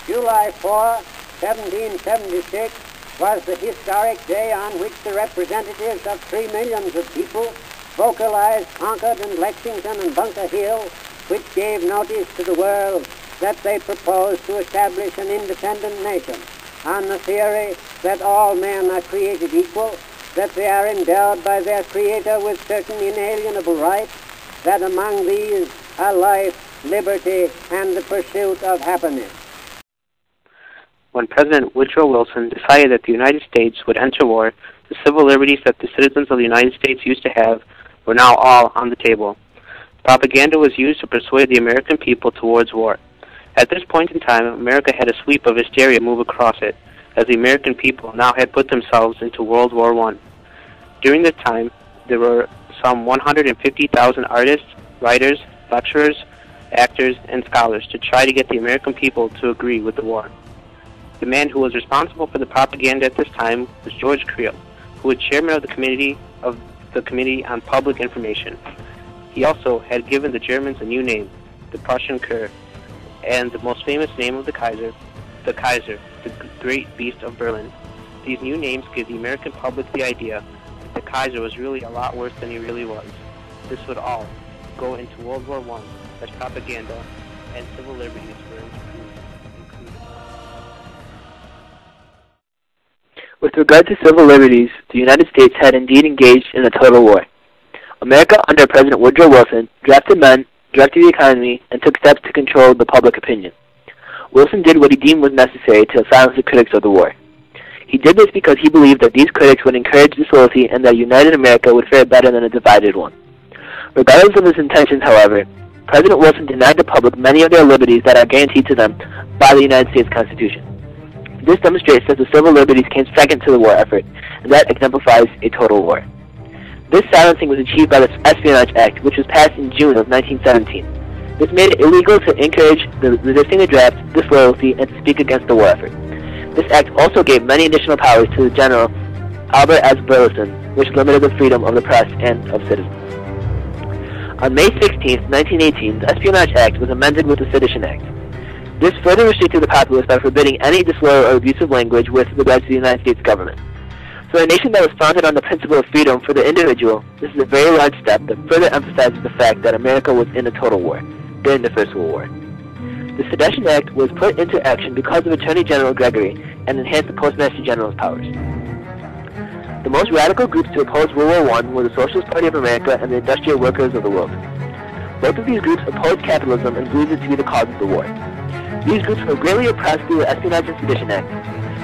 July 4, 1776 was the historic day on which the representatives of 3 millions of people vocalized Concord and Lexington and Bunker Hill, which gave notice to the world that they proposed to establish an independent nation on the theory that all men are created equal, that they are endowed by their Creator with certain inalienable rights, that among these are life, liberty, and the pursuit of happiness. When President Woodrow Wilson decided that the United States would enter war, the civil liberties that the citizens of the United States used to have were now all on the table. Propaganda was used to persuade the American people towards war. At this point in time, America had a sweep of hysteria move across it, as the American people now had put themselves into World War I. During this time, there were some 150,000 artists, writers, lecturers, actors, and scholars to try to get the American people to agree with the war. The man who was responsible for the propaganda at this time was George Creel, who was chairman of the Committee on Public Information. He also had given the Germans a new name, the Prussian Kur, and the most famous name of the Kaiser, the Great Beast of Berlin. These new names gave the American public the idea that the Kaiser was really a lot worse than he really was. This would all go into World War I as propaganda, and civil liberties were included. With regard to civil liberties, the United States had indeed engaged in a total war. America, under President Woodrow Wilson, drafted men, directed the economy, and took steps to control the public opinion. Wilson did what he deemed was necessary to silence the critics of the war. He did this because he believed that these critics would encourage disloyalty and that a united America would fare better than a divided one. Regardless of his intentions, however, President Wilson denied the public many of their liberties that are guaranteed to them by the United States Constitution. This demonstrates that the civil liberties came second to the war effort, and that exemplifies a total war. This silencing was achieved by the Espionage Act, which was passed in June of 1917. This made it illegal to encourage the resisting the draft, disloyalty, and to speak against the war effort. This act also gave many additional powers to the General Albert S. Burleson, which limited the freedom of the press and of citizens. On May 16, 1918, the Espionage Act was amended with the Sedition Act. This further restricted the populace by forbidding any disloyal or abusive language with regard to the United States government. For a nation that was founded on the principle of freedom for the individual, this is a very large step that further emphasizes the fact that America was in a total war during the First World War. The Sedition Act was put into action because of Attorney General Gregory and enhanced the Postmaster General's powers. The most radical groups to oppose World War I were the Socialist Party of America and the Industrial Workers of the World. Both of these groups opposed capitalism and believed it to be the cause of the war. These groups were greatly oppressed through the Espionage and Sedition Act.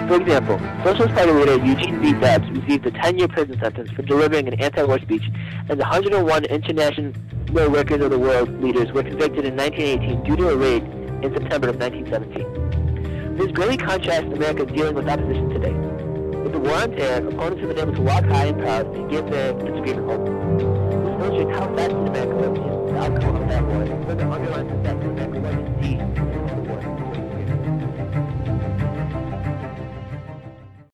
For example, Socialist Party leader Eugene V. Debs received a 10-year prison sentence for delivering an anti-war speech, and the 101 International Workers of the World leaders were convicted in 1918 due to a raid in September of 1917. This greatly contrasts America's dealing with opposition today. With the war on terror, opponents have been able to walk high and proud and give their disagreement hope. This illustrates how vested America was in the outcome of that war, and further underlines the fact that America was indeed